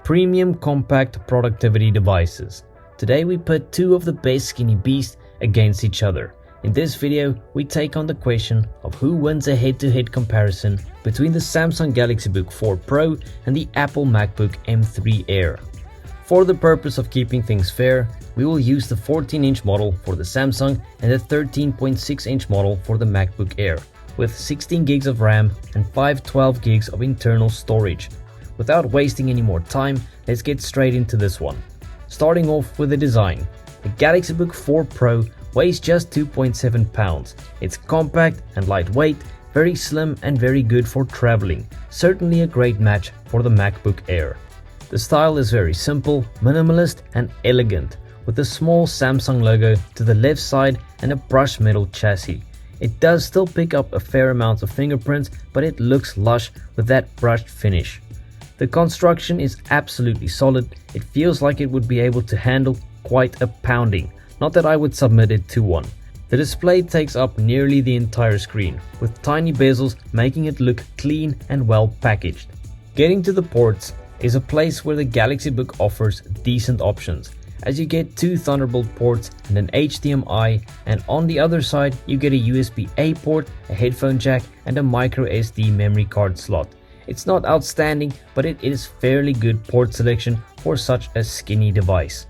premium compact productivity devices. Today we put two of the best skinny beasts against each other. In this video, we take on the question of who wins a head-to-head comparison between the Samsung Galaxy Book 4 Pro and the Apple MacBook M3 Air. For the purpose of keeping things fair, we will use the 14-inch model for the Samsung and the 13.6-inch model for the MacBook Air, with 16 gigs of RAM and 512 gigs of internal storage. Without wasting any more time, let's get straight into this one. Starting off with the design. The Galaxy Book 4 Pro weighs just 2.7 pounds. It's compact and lightweight, very slim and very good for traveling. Certainly a great match for the MacBook Air. The style is very simple, minimalist and elegant, with a small Samsung logo to the left side and a brushed metal chassis. It does still pick up a fair amount of fingerprints, but it looks lush with that brushed finish. The construction is absolutely solid. It feels like it would be able to handle quite a pounding. Not that I would submit it to one. The display takes up nearly the entire screen, with tiny bezels making it look clean and well packaged. Getting to the ports is a place where the Galaxy Book offers decent options, as you get two Thunderbolt ports and an HDMI, and on the other side you get a USB-A port, a headphone jack and a microSD memory card slot. It's not outstanding, but it is fairly good port selection for such a skinny device.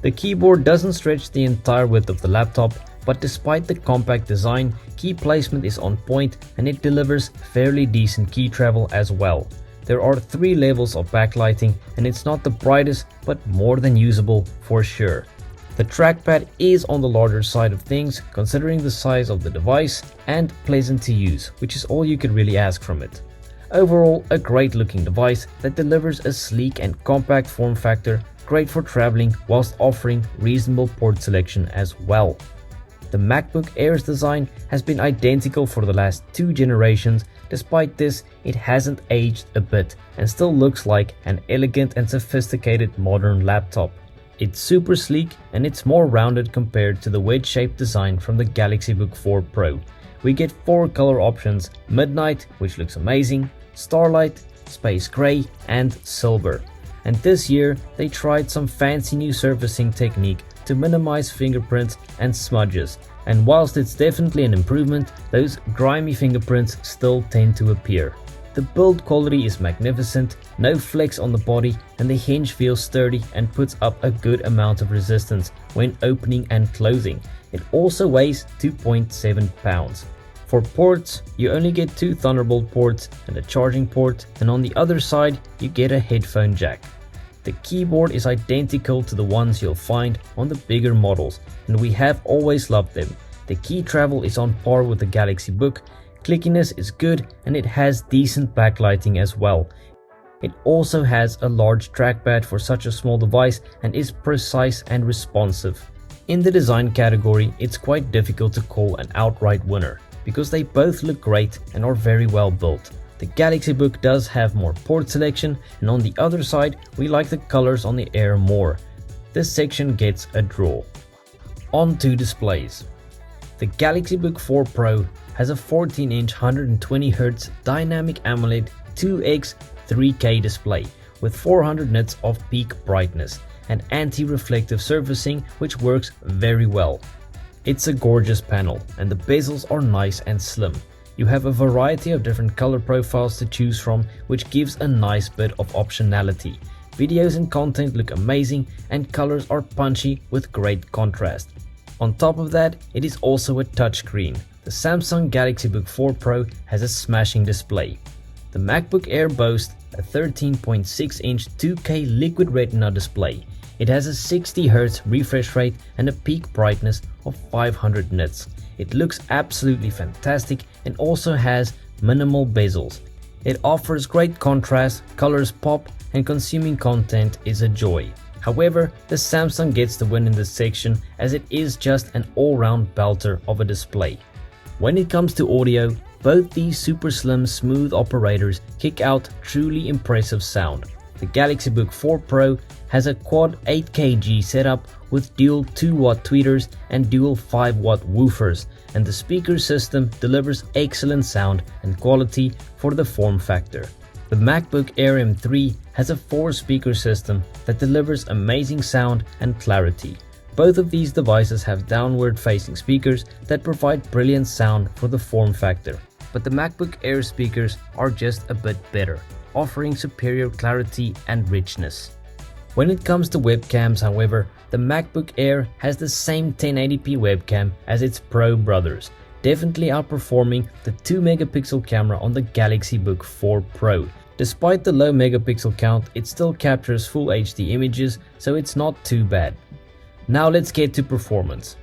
The keyboard doesn't stretch the entire width of the laptop, but despite the compact design, key placement is on point and it delivers fairly decent key travel as well. There are 3 levels of backlighting and it's not the brightest, but more than usable for sure. The trackpad is on the larger side of things considering the size of the device, and pleasant to use, which is all you could really ask from it. Overall, a great looking device that delivers a sleek and compact form factor, great for traveling whilst offering reasonable port selection as well. The MacBook Air's design has been identical for the last 2 generations. Despite this, it hasn't aged a bit and still looks like an elegant and sophisticated modern laptop. It's super sleek and it's more rounded compared to the wedge-shaped design from the Galaxy Book 4 Pro. We get 4 color options: Midnight, which looks amazing, Starlight, Space Gray and Silver. And this year they tried some fancy new surfacing technique to minimize fingerprints and smudges, and whilst it's definitely an improvement, those grimy fingerprints still tend to appear. The build quality is magnificent, no flex on the body, and the hinge feels sturdy and puts up a good amount of resistance when opening and closing. It also weighs 2.7 pounds. For ports, you only get 2 Thunderbolt ports and a charging port, and on the other side you get a headphone jack. The keyboard is identical to the ones you'll find on the bigger models, and we have always loved them. The key travel is on par with the Galaxy Book, clickiness is good and it has decent backlighting as well. It also has a large trackpad for such a small device and is precise and responsive. In the design category, it's quite difficult to call an outright winner, because they both look great and are very well built. The Galaxy Book does have more port selection, and on the other side we like the colors on the Air more. This section gets a draw. On to displays. The Galaxy Book 4 Pro has a 14-inch 120Hz dynamic AMOLED 2x 3K display with 400 nits of peak brightness and anti-reflective surfacing, which works very well. It's a gorgeous panel and the bezels are nice and slim. You have a variety of different color profiles to choose from, which gives a nice bit of optionality. Videos and content look amazing and colors are punchy with great contrast. On top of that, it is also a touchscreen. The Samsung Galaxy Book 4 Pro has a smashing display. The MacBook Air boasts a 13.6-inch 2K Liquid Retina display. It has a 60Hz refresh rate and a peak brightness of 500 nits. It looks absolutely fantastic and also has minimal bezels. It offers great contrast, colors pop, and consuming content is a joy. However, the Samsung gets the win in this section as it is just an all-round belter of a display. When it comes to audio, both these super slim smooth operators kick out truly impressive sound. The Galaxy Book 4 Pro has a quad 8kg setup with dual 2-watt tweeters and dual 5-watt woofers, and the speaker system delivers excellent sound and quality for the form factor. The MacBook Air M3 has a 4-speaker system that delivers amazing sound and clarity. Both of these devices have downward-facing speakers that provide brilliant sound for the form factor. But the MacBook Air speakers are just a bit better, offering superior clarity and richness. When it comes to webcams, however, the MacBook Air has the same 1080p webcam as its Pro brothers, definitely outperforming the 2 megapixel camera on the Galaxy Book 4 Pro. Despite the low megapixel count, it still captures full HD images, so it's not too bad. Now let's get to performance.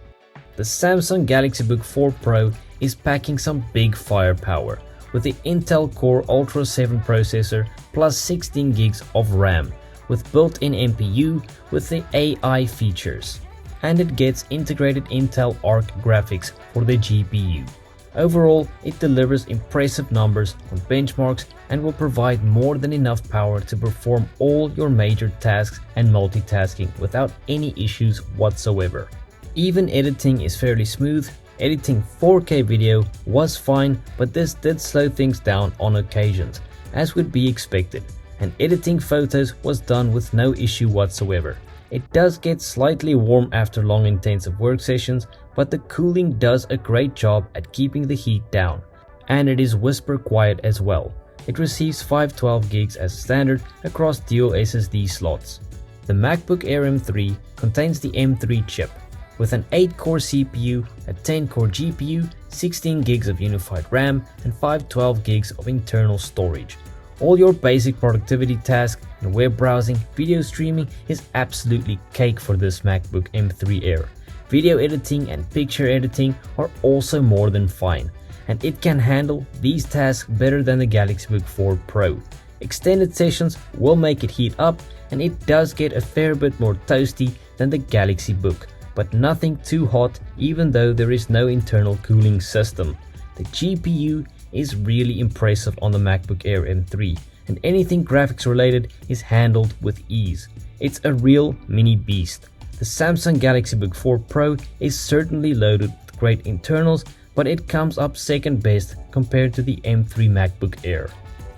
The Samsung Galaxy Book 4 Pro is packing some big firepower with the Intel Core Ultra 7 processor plus 16 gigs of RAM with built-in NPU with the AI features. And it gets integrated Intel Arc graphics for the GPU. Overall, it delivers impressive numbers on benchmarks and will provide more than enough power to perform all your major tasks and multitasking without any issues whatsoever. Even editing is fairly smooth. Editing 4K video was fine, but this did slow things down on occasions, as would be expected, and editing photos was done with no issue whatsoever. It does get slightly warm after long intensive work sessions, but the cooling does a great job at keeping the heat down, and it is whisper quiet as well. It receives 512 gigs as standard across dual SSD slots. The MacBook Air M3 contains the M3 chip, with an 8-core CPU, a 10-core GPU, 16 gigs of unified RAM, and 512 gigs of internal storage. All your basic productivity tasks and web browsing, video streaming is absolutely cake for this MacBook M3 Air. Video editing and picture editing are also more than fine, and it can handle these tasks better than the Galaxy Book 4 Pro. Extended sessions will make it heat up, and it does get a fair bit more toasty than the Galaxy Book, but nothing too hot even though there is no internal cooling system. The GPU is really impressive on the MacBook Air M3, and anything graphics related is handled with ease. It's a real mini beast. The Samsung Galaxy Book 4 Pro is certainly loaded with great internals, but it comes up second best compared to the M3 MacBook Air.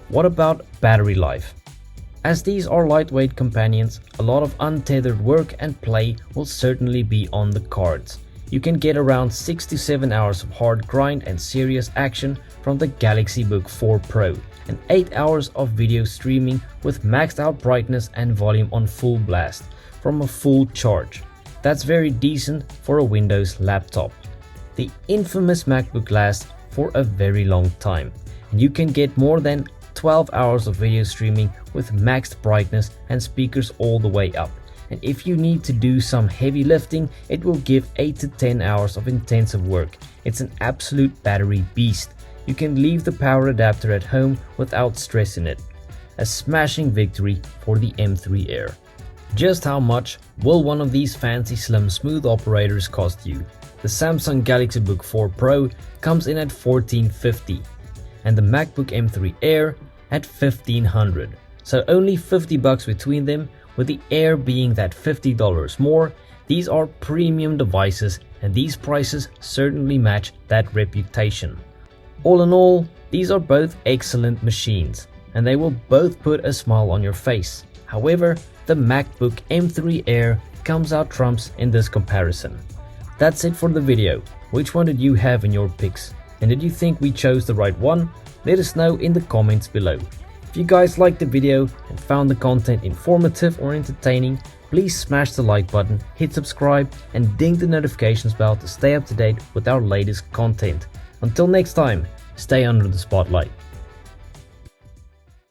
What about battery life? As these are lightweight companions, a lot of untethered work and play will certainly be on the cards. You can get around 6 to 7 hours of hard grind and serious action from the Galaxy Book 4 Pro, and 8 hours of video streaming with maxed out brightness and volume on full blast from a full charge. That's very decent for a Windows laptop. The infamous MacBook lasts for a very long time, and you can get more than 12 hours of video streaming with maxed brightness and speakers all the way up. And if you need to do some heavy lifting, it will give 8 to 10 hours of intensive work. It's an absolute battery beast. You can leave the power adapter at home without stressing it. A smashing victory for the M3 Air. Just how much will one of these fancy slim smooth operators cost you? The Samsung Galaxy Book 4 Pro comes in at $1,450 and the MacBook M3 Air at $1,500. So only $50 between them, with the Air being that $50 more. These are premium devices, and these prices certainly match that reputation. All in all, these are both excellent machines, and they will both put a smile on your face. However, the MacBook M3 Air comes out trumps in this comparison. That's it for the video. Which one did you have in your picks? And did you think we chose the right one? Let us know in the comments below. If you guys liked the video and found the content informative or entertaining, please smash the like button, hit subscribe, and ding the notifications bell to stay up to date with our latest content. Until next time, stay under the spotlight.